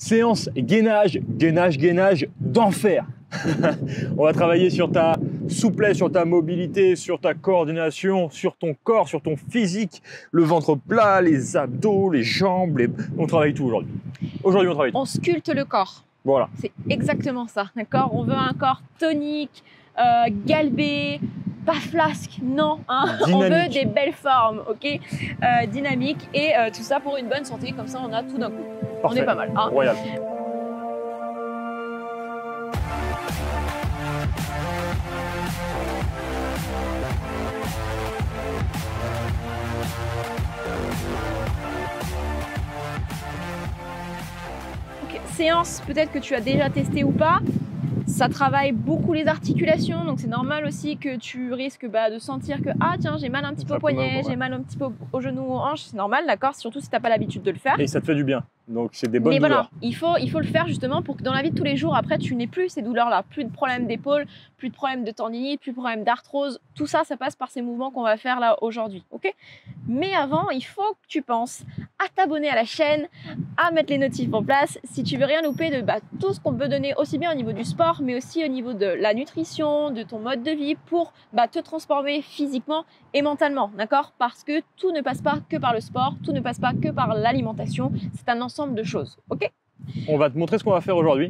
Séance gainage, gainage d'enfer. On va travailler sur ta souplesse, sur ta mobilité, sur ta coordination, sur ton corps, sur ton physique, le ventre plat, les abdos, les jambes, on travaille tout aujourd'hui. Aujourd'hui, on travaille tout. On sculpte le corps. Voilà. C'est exactement ça, d'accord? On veut un corps tonique, galbé, pas flasque, non. Hein. On veut des belles formes, ok? Dynamiques et tout ça pour une bonne santé, comme ça on a tout d'un coup. Parfait. On est pas mal. Hein. Royal. Okay. Séance, peut-être que tu as déjà testé ou pas. Ça travaille beaucoup les articulations, donc c'est normal aussi que tu risques de sentir que ah tiens j'ai mal un petit peu au poignet, j'ai mal un petit peu au genou, aux hanches, c'est normal, d'accord, surtout si tu n'as pas l'habitude de le faire. Et ça te fait du bien, donc c'est des bonnes douleurs. Mais voilà, il faut le faire justement pour que dans la vie de tous les jours, après tu n'aies plus ces douleurs-là, plus de problèmes d'épaule, plus de problèmes de tendinite, plus de problèmes d'arthrose, tout ça, ça passe par ces mouvements qu'on va faire là aujourd'hui, ok? Mais avant, il faut que tu penses à t'abonner à la chaîne, à mettre les notifs en place, si tu veux rien louper de tout ce qu'on peut donner aussi bien au niveau du sport, mais aussi au niveau de la nutrition, de ton mode de vie pour te transformer physiquement et mentalement, d'accord? Parce que tout ne passe pas que par le sport, tout ne passe pas que par l'alimentation, c'est un ensemble de choses, ok? On va te montrer ce qu'on va faire aujourd'hui.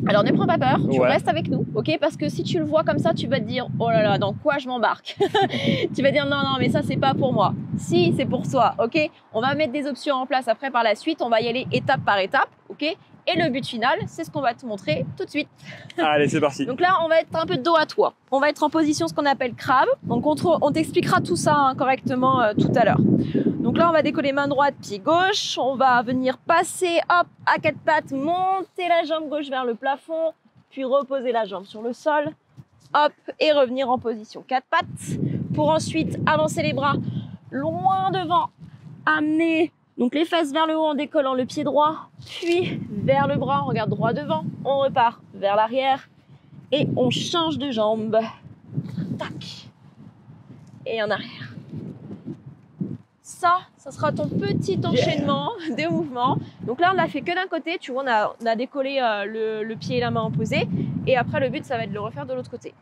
Alors ne prends pas peur, tu restes avec nous, ok? Parce que si tu le vois comme ça, tu vas te dire oh là là, dans quoi je m'embarque? Tu vas dire non, mais ça c'est pas pour moi. Si, c'est pour toi, ok? On va mettre des options en place après par la suite, on va y aller étape par étape, ok? Et le but final, c'est ce qu'on va te montrer tout de suite. Allez, c'est parti. Donc là, on va être un peu de dos à toi. On va être en position ce qu'on appelle crabe. Donc on t'expliquera tout ça correctement tout à l'heure. Donc là, on va décoller main droite, pied gauche. On va venir passer, hop, à quatre pattes, monter la jambe gauche vers le plafond, puis reposer la jambe sur le sol, hop, et revenir en position quatre pattes, pour ensuite avancer les bras loin devant, amener donc les fesses vers le haut en décollant le pied droit, puis vers le bras, on regarde droit devant, on repart vers l'arrière et on change de jambe. Tac. Et en arrière. Ça sera ton petit enchaînement de mouvements. Donc là, on n'a fait que d'un côté, tu vois, on a décollé le pied et la main opposés. Et après, le but, ça va être de le refaire de l'autre côté.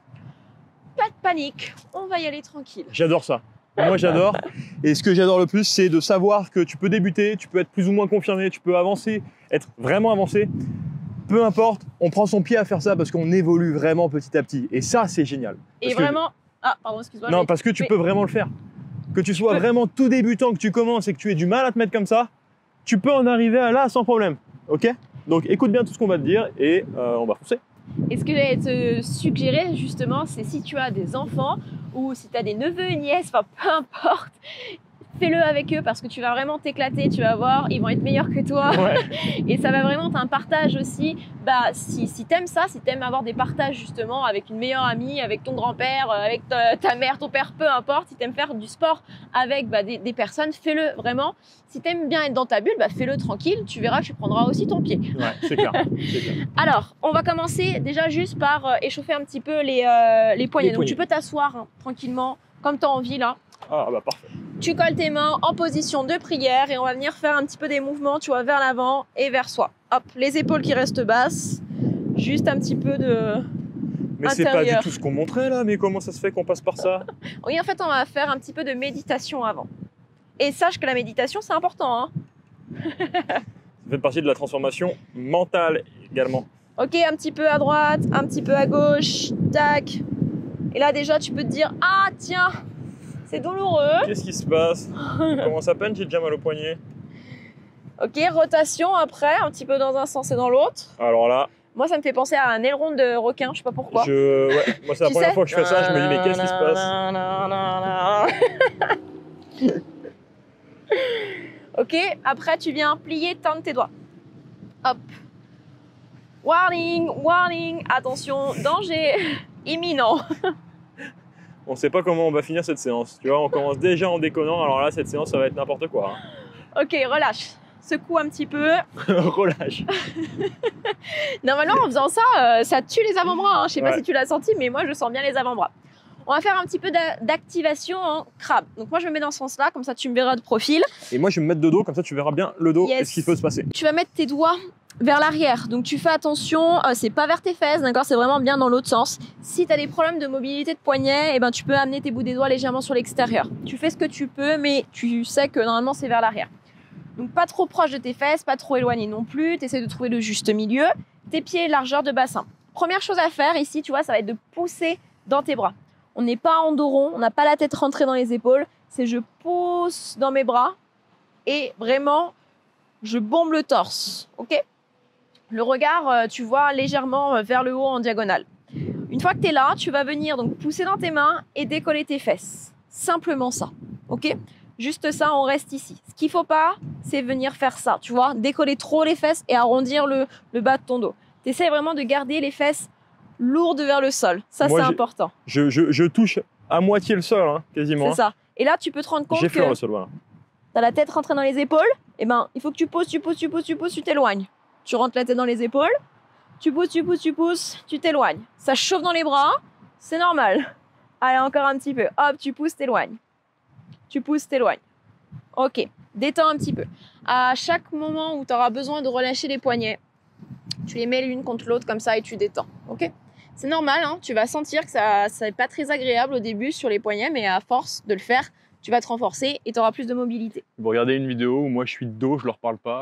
Pas de panique, on va y aller tranquille. J'adore ça. Moi, j'adore. Et ce que j'adore le plus, c'est de savoir que tu peux débuter, tu peux être plus ou moins confirmé, tu peux avancer, être vraiment avancé. Peu importe, on prend son pied à faire ça parce qu'on évolue vraiment petit à petit. Et ça, c'est génial. Et vraiment... Ah, pardon, excuse-moi. Non, parce que tu peux vraiment le faire. Que tu sois vraiment tout débutant, que tu commences et que tu aies du mal à te mettre comme ça, tu peux en arriver à là sans problème. Ok? Donc, écoute bien tout ce qu'on va te dire et on va foncer. Et ce que j'allais te suggérer justement, c'est si tu as des enfants ou si tu as des neveux, nièces, enfin peu importe, fais-le avec eux parce que tu vas vraiment t'éclater, tu vas voir, ils vont être meilleurs que toi. Ouais. Et ça va vraiment être un partage aussi. Si t'aimes ça, si t'aimes avoir des partages justement avec une meilleure amie, avec ton grand-père, avec ta mère, ton père, peu importe, si t'aimes faire du sport avec des personnes, fais-le vraiment. Si t'aimes bien être dans ta bulle, fais-le tranquille, tu verras que tu prendras aussi ton pied. Ouais, c'est clair. Alors, on va commencer déjà juste par échauffer un petit peu les poignets. Donc tu peux t'asseoir tranquillement, comme tu as envie là. Ah parfait. Tu colles tes mains en position de prière et on va venir faire un petit peu des mouvements, tu vois, vers l'avant et vers soi. Hop, les épaules qui restent basses, juste un petit peu de Mais c'est pas du tout ce qu'on montrait là, mais comment ça se fait qu'on passe par ça? Oui, en fait, on va faire un petit peu de méditation avant. Et sache que la méditation, c'est important. Hein. Ça fait partie de la transformation mentale également. Ok, un petit peu à droite, un petit peu à gauche, tac. Et là déjà, tu peux te dire, ah tiens, c'est douloureux. Qu'est-ce qui se passe? Commence à peine, j'ai déjà mal au poignet. Ok, rotation après, un petit peu dans un sens et dans l'autre. Alors là... Moi, ça me fait penser à un aileron de requin, je sais pas pourquoi. Ouais. Moi, c'est la première fois que je fais ça, je me dis, mais qu'est-ce qui se passe? Ok, après, tu viens plier, tendre tes doigts. Hop. Warning, warning, attention, danger imminent. On ne sait pas comment on va finir cette séance. Tu vois, on commence déjà en déconnant, alors là, cette séance, ça va être n'importe quoi. Hein. Ok, relâche. Secoue un petit peu. Relâche. Normalement, en faisant ça, ça tue les avant-bras. Hein. Je sais pas si tu l'as senti, mais moi, je sens bien les avant-bras. On va faire un petit peu d'activation en crabe. Donc moi, je me mets dans ce sens-là, comme ça, tu me verras de profil. Et moi, je vais me mettre de dos, comme ça, tu verras bien le dos et ce qui peut se passer. Tu vas mettre tes doigts vers l'arrière. Donc tu fais attention, c'est pas vers tes fesses, d'accord? C'est vraiment bien dans l'autre sens. Si tu as des problèmes de mobilité de poignet, eh ben, tu peux amener tes bouts des doigts légèrement sur l'extérieur. Tu fais ce que tu peux, mais tu sais que normalement c'est vers l'arrière. Donc pas trop proche de tes fesses, pas trop éloigné non plus. Tu essaies de trouver le juste milieu. Tes pieds, largeur de bassin. Première chose à faire ici, tu vois, ça va être de pousser dans tes bras. On n'est pas en dos rond, on n'a pas la tête rentrée dans les épaules. C'est je pousse dans mes bras et vraiment, je bombe le torse, ok? Le regard, tu vois, légèrement vers le haut en diagonale. Une fois que tu es là, tu vas venir donc pousser dans tes mains et décoller tes fesses. Simplement ça, ok? Juste ça, on reste ici. Ce qu'il ne faut pas, c'est venir faire ça, tu vois? Décoller trop les fesses et arrondir le bas de ton dos. Tu essaies vraiment de garder les fesses lourdes vers le sol. Ça, c'est important. Je touche à moitié le sol, hein, quasiment. C'est ça. Et là, tu peux te rendre compte que j'effleure le sol, voilà. Tu as la tête rentrée dans les épaules. Eh ben, il faut que tu pousses, tu t'éloignes. Tu rentres la tête dans les épaules, tu pousses, tu t'éloignes. Ça chauffe dans les bras, c'est normal. Allez, encore un petit peu. Hop, tu pousses, t'éloignes. Tu pousses, t'éloignes. Ok, détends un petit peu. À chaque moment où tu auras besoin de relâcher les poignets, tu les mets l'une contre l'autre comme ça et tu détends. Ok? C'est normal, hein, tu vas sentir que ça n'est pas très agréable au début sur les poignets, mais à force de le faire, tu vas te renforcer et tu auras plus de mobilité. Vous regardez une vidéo où moi je suis de dos, je leur parle pas.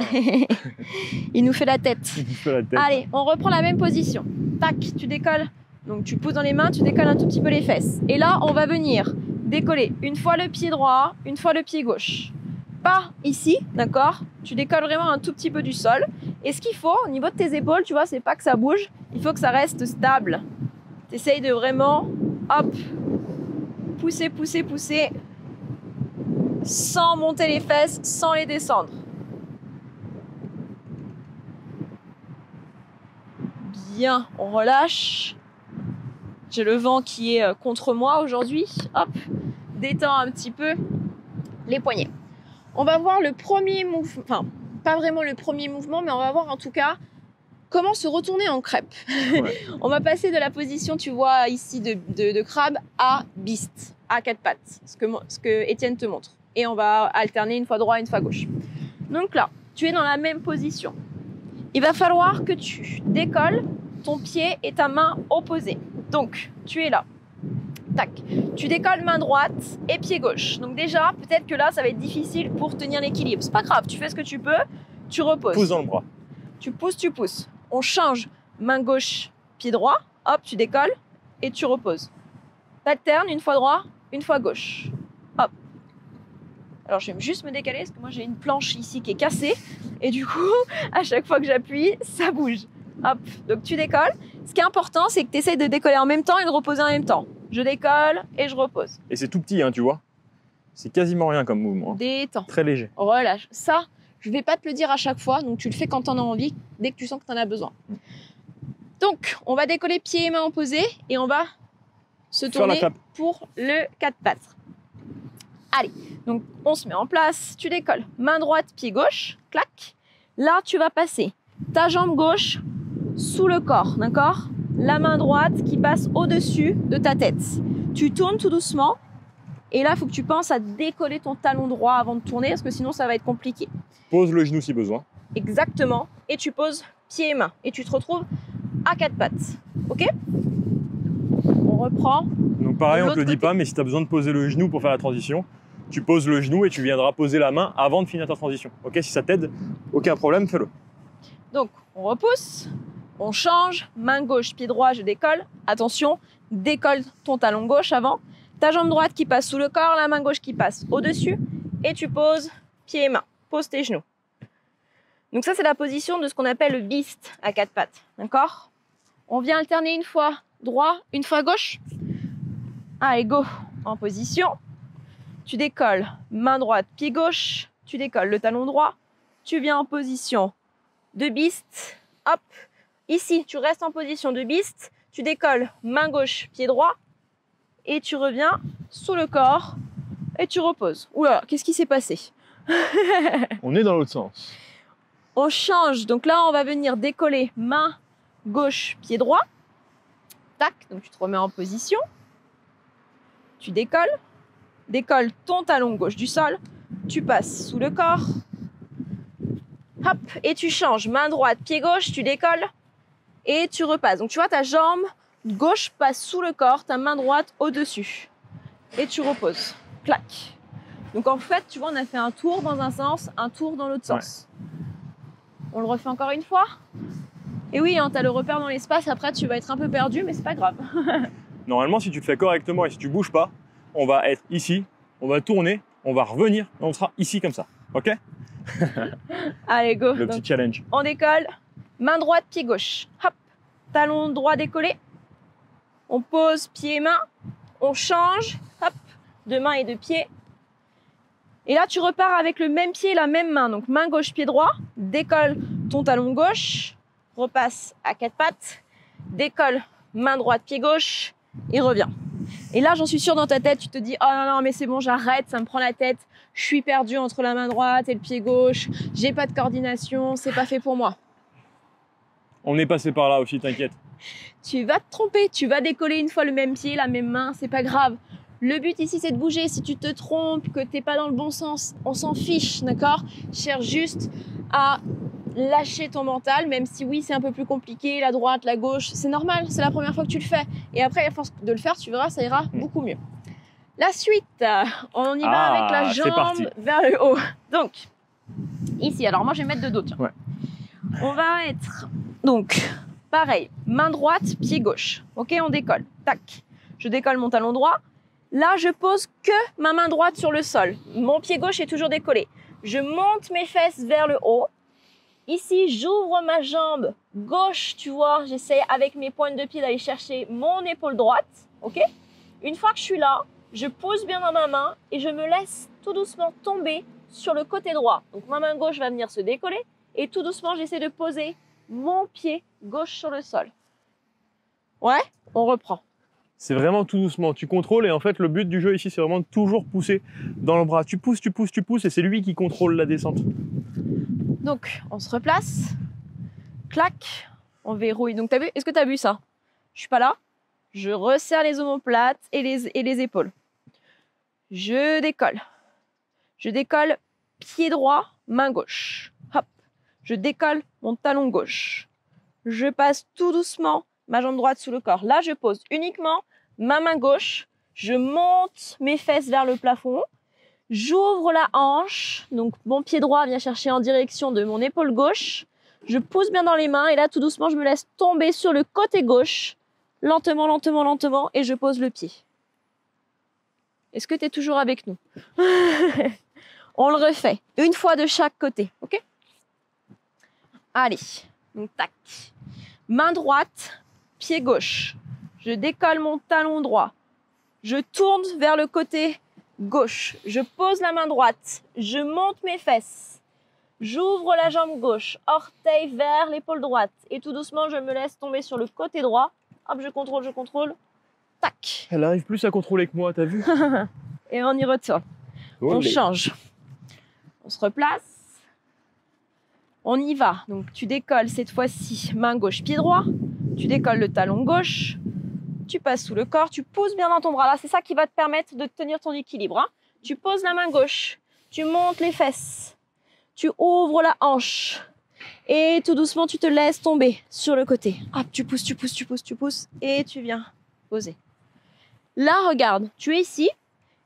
Il nous fait la tête. Il nous fait la tête. Allez, on reprend la même position. Tac, tu décolles. Donc tu pousses dans les mains, tu décolles un tout petit peu les fesses. Et là, on va venir décoller une fois le pied droit, une fois le pied gauche. Pas ici, d'accord? Tu décolles vraiment un tout petit peu du sol. Et ce qu'il faut, au niveau de tes épaules, tu vois, c'est pas que ça bouge, il faut que ça reste stable. Tu essayes de vraiment, hop, pousser, sans monter les fesses, sans les descendre. Bien, on relâche. J'ai le vent qui est contre moi aujourd'hui. Hop, détends un petit peu les poignets. On va voir le premier mouvement, enfin, pas vraiment le premier mouvement, mais on va voir en tout cas comment se retourner en crêpe. Ouais. On va passer de la position, tu vois, ici de crabe à beast, à quatre pattes, ce que Étienne te montre. Et on va alterner une fois droit, une fois gauche. Donc là, tu es dans la même position. Il va falloir que tu décolles ton pied et ta main opposées. Donc, tu es là. Tac. Tu décolles main droite et pied gauche. Donc déjà, peut-être que là, ça va être difficile pour tenir l'équilibre. C'est pas grave, tu fais ce que tu peux, tu reposes. Pousse dans le bras. Tu pousses. On change main gauche, pied droit. Hop, tu décolles et tu reposes. T'alternes une fois droit, une fois gauche. Hop. Alors, je vais juste me décaler parce que moi, j'ai une planche ici qui est cassée. Et du coup, à chaque fois que j'appuie, ça bouge. Hop. Donc, tu décolles. Ce qui est important, c'est que tu essayes de décoller en même temps et de reposer en même temps. Je décolle et je repose. Et c'est tout petit, hein, tu vois. C'est quasiment rien comme mouvement. Détends. Très léger. Relâche. Ça, je ne vais pas te le dire à chaque fois. Donc, tu le fais quand tu en as envie, dès que tu sens que tu en as besoin. Donc, on va décoller pieds et mains opposés et on va se tourner pour le 4 pattes. Allez, donc on se met en place. Tu décolles. Main droite, pied gauche. Clac. Là, tu vas passer ta jambe gauche sous le corps, d'accord? La main droite qui passe au-dessus de ta tête. Tu tournes tout doucement. Et là, il faut que tu penses à décoller ton talon droit avant de tourner, parce que sinon, ça va être compliqué. Pose le genou si besoin. Exactement. Et tu poses pieds et mains. Et tu te retrouves à 4 pattes. Ok? On reprend. Donc pareil, on ne te le dit pas, mais si tu as besoin de poser le genou pour faire la transition, tu poses le genou et tu viendras poser la main avant de finir ta transition. Ok? Si ça t'aide, aucun problème, fais-le. Donc, on repousse. On change, main gauche, pied droit, je décolle. Attention, décolle ton talon gauche avant. Ta jambe droite qui passe sous le corps, la main gauche qui passe au-dessus. Et tu poses pieds et mains. Pose tes genoux. Donc ça, c'est la position de ce qu'on appelle le beast à 4 pattes. D'accord? On vient alterner une fois droit, une fois gauche. Allez, go. En position. Tu décolles main droite, pied gauche. Tu décolles le talon droit. Tu viens en position de beast. Hop. Ici, tu restes en position de beast, tu décolles main gauche, pied droit, et tu reviens sous le corps et tu reposes. Oula, qu'est-ce qui s'est passé? On est dans l'autre sens. On change, donc là, on va venir décoller main gauche, pied droit. Tac, donc tu te remets en position. Tu décolles ton talon gauche du sol, tu passes sous le corps. hop, et tu changes. Main droite, pied gauche, tu décolles et tu repasses. Donc tu vois, ta jambe gauche passe sous le corps, ta main droite au-dessus. Et tu reposes. Clac. Donc en fait, tu vois, on a fait un tour dans un sens, un tour dans l'autre sens. On le refait encore une fois. Et oui, hein, tu as le repère dans l'espace, après tu vas être un peu perdu, mais c'est pas grave. Normalement, si tu le fais correctement et si tu bouges pas, on va être ici, on va tourner, on va revenir et on sera ici comme ça. Ok? Allez, go. Le petit challenge. On décolle. Main droite, pied gauche. Hop. Talon droit décollé. On pose pied et main. On change. Hop. De main et de pied. Et là, tu repars avec le même pied et la même main. Donc, main gauche, pied droit. Décolle ton talon gauche. Repasse à quatre pattes. Décolle, main droite, pied gauche. Et reviens. Et là, j'en suis sûre, dans ta tête, tu te dis « Oh non, non, mais c'est bon, j'arrête, ça me prend la tête. Je suis perdue entre la main droite et le pied gauche. J'ai pas de coordination, c'est pas fait pour moi. » On est passé par là aussi, t'inquiète. Tu vas te tromper, tu vas décoller une fois le même pied, la même main, c'est pas grave. Le but ici, c'est de bouger. Si tu te trompes, que t'es pas dans le bon sens, on s'en fiche, d'accord? Cherche juste à lâcher ton mental, même si oui, c'est un peu plus compliqué, la droite, la gauche, c'est normal, c'est la première fois que tu le fais. Et après, à force de le faire, tu verras, ça ira beaucoup mieux. La suite, on y va avec la jambe vers le haut. Donc, ici, alors moi, je vais mettre de dos, tiens. Ouais. On va être, donc, pareil, main droite, pied gauche. Ok, on décolle. Tac. Je décolle mon talon droit. Là, je pose que ma main droite sur le sol. Mon pied gauche est toujours décollé. Je monte mes fesses vers le haut. Ici, j'ouvre ma jambe gauche, tu vois. J'essaie avec mes pointes de pied d'aller chercher mon épaule droite. Ok? Une fois que je suis là, je pose bien dans ma main et je me laisse tout doucement tomber sur le côté droit. Donc, ma main gauche va venir se décoller et tout doucement, j'essaie de poser mon pied gauche sur le sol. Ouais? On reprend. C'est vraiment tout doucement. Tu contrôles et en fait, le but du jeu ici, c'est vraiment de toujours pousser dans le bras. Tu pousses, tu pousses, tu pousses et c'est lui qui contrôle la descente. Donc, on se replace. Clac. On verrouille. Donc, t'as vu? Est-ce que tu as vu ça? Je suis pas là. Je resserre les omoplates et les épaules. Je décolle. Je décolle pied droit, main gauche. Hop. Je décolle mon talon gauche. Je passe tout doucement ma jambe droite sous le corps. Là, je pose uniquement ma main gauche. Je monte mes fesses vers le plafond. J'ouvre la hanche. Donc, mon pied droit vient chercher en direction de mon épaule gauche. Je pousse bien dans les mains et là, tout doucement, je me laisse tomber sur le côté gauche. Lentement, lentement, lentement. Et je pose le pied. Est-ce que tu es toujours avec nous? On le refait. Une fois de chaque côté. OK? Allez. Donc, tac. Main droite, pied gauche. Je décolle mon talon droit. Je tourne vers le côté gauche. Je pose la main droite. Je monte mes fesses. J'ouvre la jambe gauche. Orteil vers l'épaule droite. Et tout doucement, je me laisse tomber sur le côté droit. Hop, je contrôle, je contrôle. Tac. Elle arrive plus à contrôler que moi, t'as vu? Et on y retourne. On change. On se replace. On y va. Donc, tu décolles cette fois-ci main gauche, pied droit. Tu décolles le talon gauche. Tu passes sous le corps. Tu pousses bien dans ton bras. Là, c'est ça qui va te permettre de tenir ton équilibre. Hein. Tu poses la main gauche. Tu montes les fesses. Tu ouvres la hanche. Et tout doucement, tu te laisses tomber sur le côté. Hop, tu pousses, tu pousses, tu pousses, tu pousses. Et tu viens poser. Là, regarde. Tu es ici.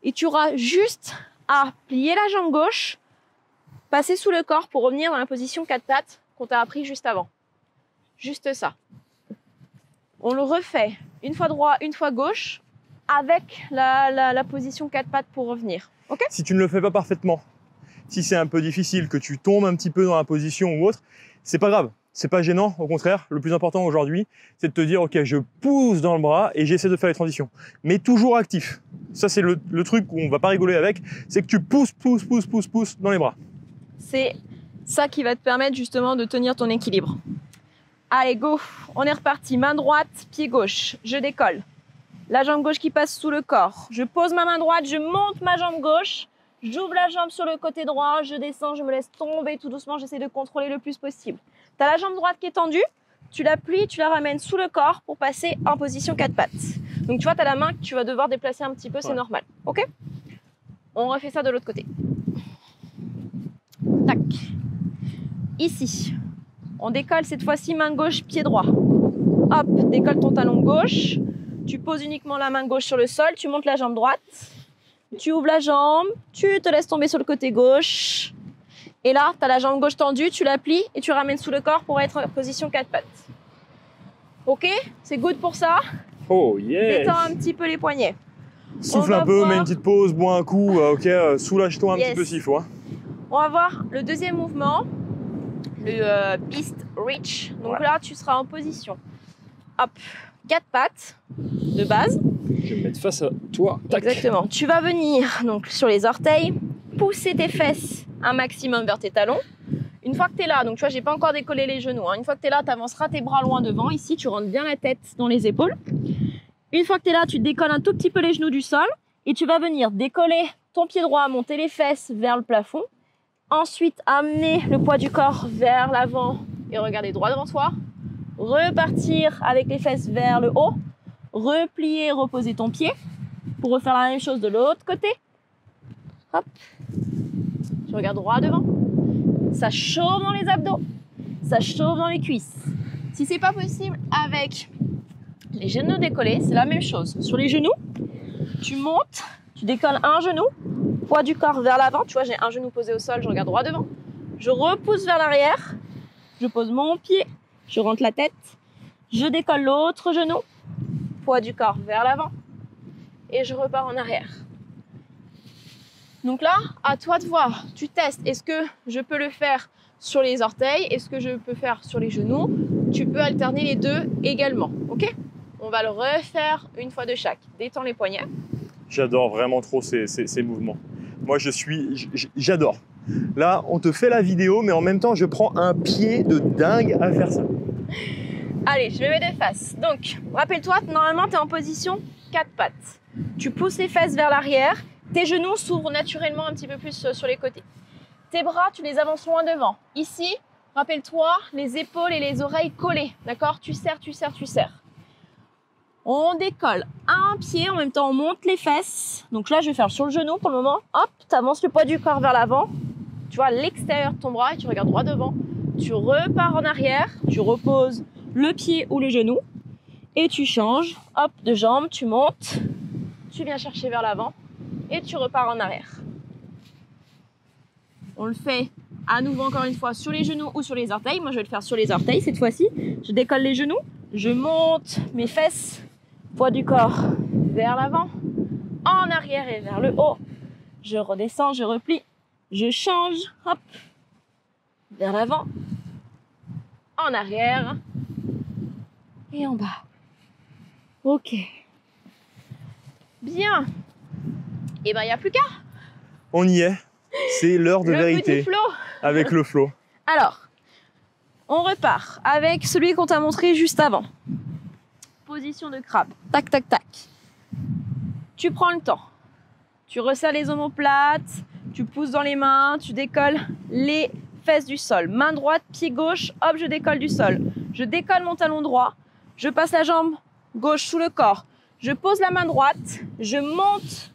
Et tu auras juste à plier la jambe gauche. Passer sous le corps pour revenir dans la position 4 pattes qu'on t'a appris juste avant. Juste ça. On le refait une fois droit, une fois gauche, avec la position 4 pattes pour revenir. Ok? Si tu ne le fais pas parfaitement, si c'est un peu difficile, que tu tombes un petit peu dans la position ou autre, c'est pas grave. C'est pas gênant, au contraire. Le plus important aujourd'hui, c'est de te dire, ok, je pousse dans le bras et j'essaie de faire les transitions. Mais toujours actif. Ça, c'est le truc où on va pas rigoler avec, c'est que tu pousses, pousses, pousses, pousses, pousses dans les bras. C'est ça qui va te permettre justement de tenir ton équilibre. Allez, go. On est reparti. Main droite, pied gauche. Je décolle. La jambe gauche qui passe sous le corps. Je pose ma main droite, je monte ma jambe gauche. J'ouvre la jambe sur le côté droit. Je descends, je me laisse tomber tout doucement. J'essaie de contrôler le plus possible. Tu as la jambe droite qui est tendue. Tu la plies, tu la ramènes sous le corps pour passer en position 4 pattes. Donc, tu vois, tu as la main que tu vas devoir déplacer un petit peu. C'est normal. OK? On refait ça de l'autre côté. Tac. ici. On décolle cette fois-ci main gauche, pied droit. Hop, décolle ton talon gauche. Tu poses uniquement la main gauche sur le sol, tu montes la jambe droite. Tu ouvres la jambe, tu te laisses tomber sur le côté gauche. Et là, tu as la jambe gauche tendue, tu la plies et tu ramènes sous le corps pour être en position 4 pattes. Ok? C'est good pour ça? Oh yes! Détends un petit peu les poignets. Souffle un peu, mets une petite pause, bois un coup, ok, soulage-toi un petit peu s'il faut. Hein. On va voir le deuxième mouvement, le Beast Reach. Donc là, tu seras en position. Hop, 4 pattes de base. Je vais me mettre face à toi. Tac. Exactement. Tu vas venir donc sur les orteils, pousser tes fesses un maximum vers tes talons. Une fois que tu es là, donc tu vois, j'ai pas encore décollé les genoux. Hein. Une fois que tu es là, tu avanceras tes bras loin devant. Ici, tu rentres bien la tête dans les épaules. Une fois que tu es là, tu décolles un tout petit peu les genoux du sol et tu vas venir décoller ton pied droit, monter les fesses vers le plafond. Ensuite, amener le poids du corps vers l'avant et regarder droit devant toi. Repartir avec les fesses vers le haut. Replier, reposer ton pied pour refaire la même chose de l'autre côté. Hop. Tu regardes droit devant. Ça chauffe dans les abdos. Ça chauffe dans les cuisses. Si c'est pas possible avec les genoux décollés, c'est la même chose. Sur les genoux, tu montes, tu décolles un genou, poids du corps vers l'avant. Tu vois, j'ai un genou posé au sol, je regarde droit devant. Je repousse vers l'arrière, je pose mon pied, je rentre la tête, je décolle l'autre genou, poids du corps vers l'avant et je repars en arrière. Donc là, à toi de voir, tu testes. Est-ce que je peux le faire sur les orteils? Est-ce que je peux faire sur les genoux? Tu peux alterner les deux également, ok? On va le refaire une fois de chaque. Détends les poignets. J'adore vraiment trop ces mouvements. Moi, j'adore. Là, on te fait la vidéo, mais en même temps, je prends un pied de dingue à faire ça. Allez, je me mets de face. Donc, rappelle-toi, normalement, tu es en position 4 pattes. Tu pousses les fesses vers l'arrière. Tes genoux s'ouvrent naturellement un petit peu plus sur les côtés. Tes bras, tu les avances loin devant. Ici, rappelle-toi, les épaules et les oreilles collées. D'accord? Tu serres, tu serres, tu serres. On décolle un pied, en même temps on monte les fesses. Donc là, je vais faire sur le genou pour le moment. Hop, tu avances le poids du corps vers l'avant. Tu vois l'extérieur de ton bras et tu regardes droit devant. Tu repars en arrière, tu reposes le pied ou le genou. Et tu changes, hop, de jambe, tu montes. Tu viens chercher vers l'avant et tu repars en arrière. On le fait à nouveau encore une fois sur les genoux ou sur les orteils. Moi, je vais le faire sur les orteils cette fois-ci. Je décolle les genoux, je monte mes fesses. Poids du corps vers l'avant, en arrière et vers le haut. Je redescends, je replie, je change, hop, vers l'avant, en arrière et en bas. Ok. Bien. Et ben, il n'y a plus qu'à. On y est. C'est l'heure de vérité. Le petit flow. Avec le flow. Alors, on repart avec celui qu'on t'a montré juste avant. Position de crabe. Tac, tac, tac. Tu prends le temps. Tu resserres les omoplates, tu pousses dans les mains, tu décolles les fesses du sol. Main droite, pied gauche, hop, je décolle du sol. Je décolle mon talon droit, je passe la jambe gauche sous le corps. Je pose la main droite, je monte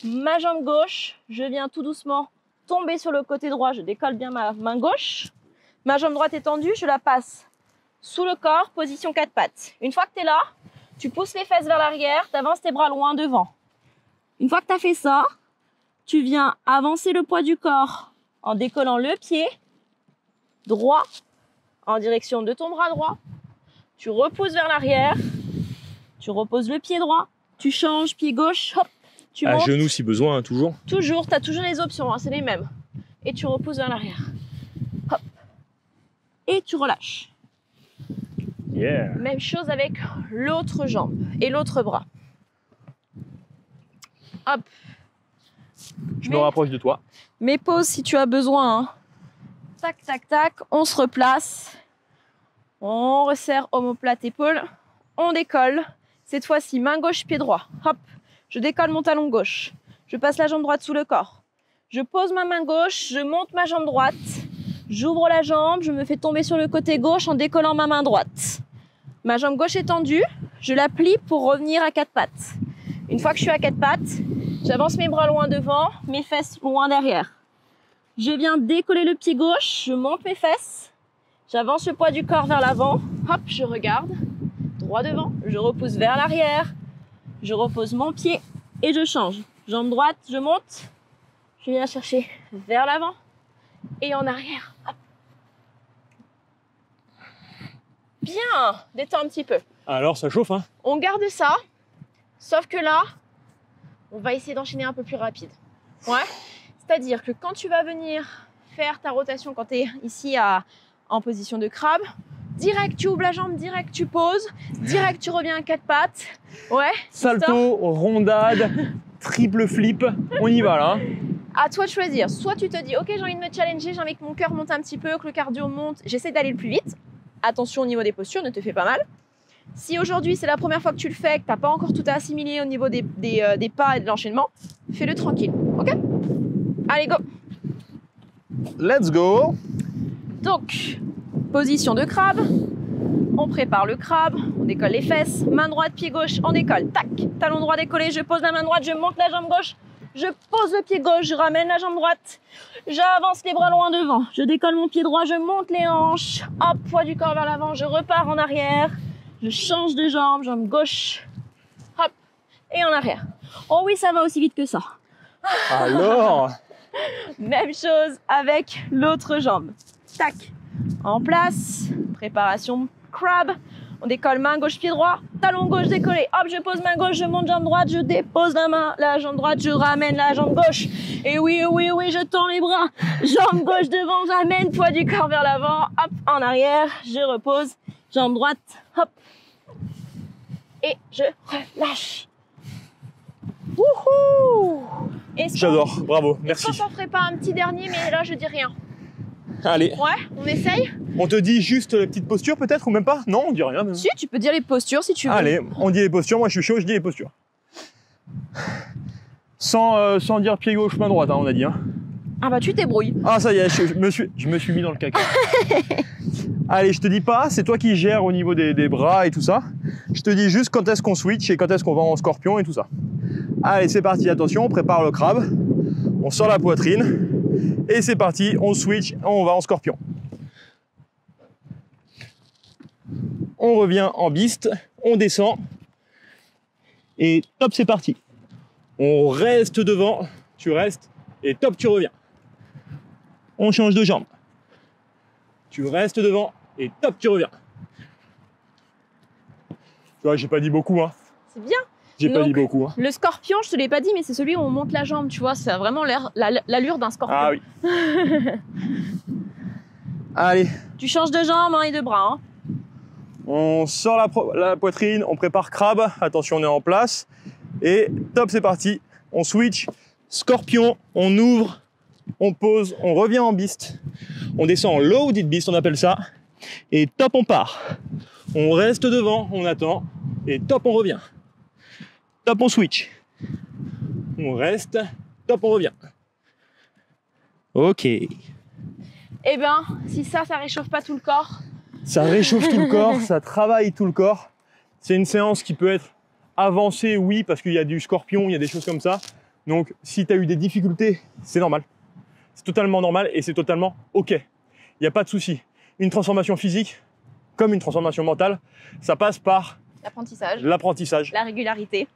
ma jambe gauche, je viens tout doucement tomber sur le côté droit, je décolle bien ma main gauche. Ma jambe droite est tendue, je la passe sous le corps, position 4 pattes. Une fois que tu es là, tu pousses les fesses vers l'arrière, tu avances tes bras loin devant. Une fois que tu as fait ça, tu viens avancer le poids du corps en décollant le pied droit en direction de ton bras droit. Tu repousses vers l'arrière, tu reposes le pied droit, tu changes pied gauche, hop, tu montes. À genoux si besoin, hein, toujours. Toujours, tu as toujours les options, hein, c'est les mêmes. Et tu repousses vers l'arrière. Hop. Et tu relâches. Yeah. Même chose avec l'autre jambe et l'autre bras. Hop. Je me rapproche de toi. Mais pause si tu as besoin. Hein. Tac, tac, tac. On se replace. On resserre omoplate épaule. On décolle. Cette fois-ci, main gauche, pied droit. Hop. Je décolle mon talon gauche. Je passe la jambe droite sous le corps. Je pose ma main gauche. Je monte ma jambe droite. J'ouvre la jambe. Je me fais tomber sur le côté gauche en décollant ma main droite. Ma jambe gauche est tendue. Je la plie pour revenir à 4 pattes. Une fois que je suis à 4 pattes, j'avance mes bras loin devant, mes fesses loin derrière. Je viens décoller le pied gauche, je monte mes fesses, j'avance le poids du corps vers l'avant, hop, je regarde, droit devant, je repousse vers l'arrière, je repose mon pied et je change. Jambe droite, je monte, je viens chercher vers l'avant et en arrière. Hop. Bien, détends un petit peu. Alors ça chauffe, hein? On garde ça, sauf que là, on va essayer d'enchaîner un peu plus rapide. Ouais. C'est-à-dire que quand tu vas venir faire ta rotation, quand tu es ici en position de crabe, direct tu ouvres la jambe, direct tu poses, direct tu reviens à quatre pattes. Ouais. Salto, rondade, triple flip, on y va là. À toi de choisir. Soit tu te dis, ok, j'ai envie de me challenger, j'ai envie que mon cœur monte un petit peu, que le cardio monte, j'essaie d'aller le plus vite. Attention au niveau des postures, ne te fais pas mal. Si aujourd'hui c'est la première fois que tu le fais, que tu n'as pas encore tout assimilé au niveau des pas et de l'enchaînement, fais-le tranquille. Ok? Allez, go! Let's go! Donc, position de crabe. On prépare le crabe, on décolle les fesses. Main droite, pied gauche, on décolle. Tac! Talon droit décollé, je pose la main droite, je monte la jambe gauche. Je pose le pied gauche, je ramène la jambe droite. J'avance les bras loin devant. Je décolle mon pied droit, je monte les hanches. Hop, poids du corps vers l'avant, je repars en arrière. Je change de jambe, jambe gauche. Hop, et en arrière. Oh oui, ça va aussi vite que ça. Alors? Même chose avec l'autre jambe. Tac, en place. Préparation crab. On décolle main gauche, pied droit. Talon gauche décollé. Hop, je pose main gauche, je monte jambe droite, je dépose la jambe droite, je ramène la jambe gauche. Et oui, oui, oui, je tends les bras. Jambe gauche devant, j'amène poids du corps vers l'avant. Hop, en arrière, je repose. Jambe droite, hop. Et je relâche. Wouhou! J'adore, bravo, merci. Est-ce qu'on ferait pas un petit dernier, mais là je dis rien. Allez. Ouais, on essaye? On te dit juste la petite posture peut-être ou même pas? Non, on dit rien même. Si, tu peux dire les postures si tu veux. Allez, on dit les postures, moi je suis chaud, je dis les postures. Sans dire pied gauche, main droite, hein, on a dit. Hein. Ah bah tu t'ébrouilles. Ah ça y est, je me suis mis dans le caca. Allez, je te dis pas, c'est toi qui gères au niveau des bras et tout ça. Je te dis juste quand est-ce qu'on switch et quand est-ce qu'on va en scorpion et tout ça. Allez, c'est parti, attention, on prépare le crabe. On sort la poitrine. Et c'est parti, on switch, on va en scorpion. On revient en beast, on descend. Et top, c'est parti. On reste devant, tu restes, et top, tu reviens. On change de jambe. Tu restes devant, et top, tu reviens. Tu vois, j'ai pas dit beaucoup, hein. C'est bien. J'ai pas dit beaucoup, hein. Le scorpion, je te l'ai pas dit, mais c'est celui où on monte la jambe, tu vois. Ça a vraiment l'allure d'un scorpion. Ah oui. Allez. Tu changes de jambe et de bras, hein. On sort la poitrine, on prépare crabe. Attention, on est en place. Et top, c'est parti. On switch. Scorpion, on ouvre, on pose, on revient en beast. On descend en loaded beast, on appelle ça. Et top, on part. On reste devant, on attend. Et top, on revient. Top, on switch. On reste. Top, on revient. Ok. Eh ben, si ça réchauffe pas tout le corps. Ça réchauffe tout le corps, ça travaille tout le corps. C'est une séance qui peut être avancée, oui, parce qu'il y a du scorpion, il y a des choses comme ça. Donc, si tu as eu des difficultés, c'est normal. C'est totalement normal et c'est totalement OK. Il n'y a pas de souci. Une transformation physique, comme une transformation mentale, ça passe par l'apprentissage. La régularité.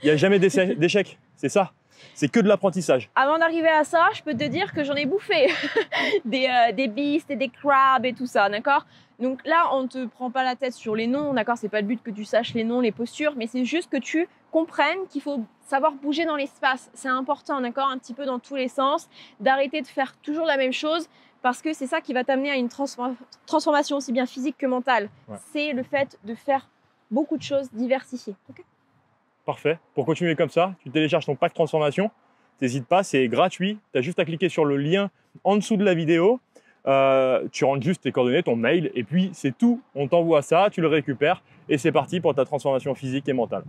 Il n'y a jamais d'échec, c'est ça. C'est que de l'apprentissage. Avant d'arriver à ça, je peux te dire que j'en ai bouffé des beasts et des crabs et tout ça, d'accord? Donc là, on ne te prend pas la tête sur les noms, d'accord? C'est pas le but que tu saches les noms, les postures, mais c'est juste que tu comprennes qu'il faut savoir bouger dans l'espace. C'est important, d'accord? Un petit peu dans tous les sens, d'arrêter de faire toujours la même chose parce que c'est ça qui va t'amener à une transformation aussi bien physique que mentale. Ouais. C'est le fait de faire beaucoup de choses diversifiées. Okay? Parfait. Pour continuer comme ça, tu télécharges ton pack transformation. N'hésite pas, c'est gratuit. Tu as juste à cliquer sur le lien en dessous de la vidéo. Tu rentres juste tes coordonnées, ton mail, et puis c'est tout. On t'envoie ça, tu le récupères et c'est parti pour ta transformation physique et mentale.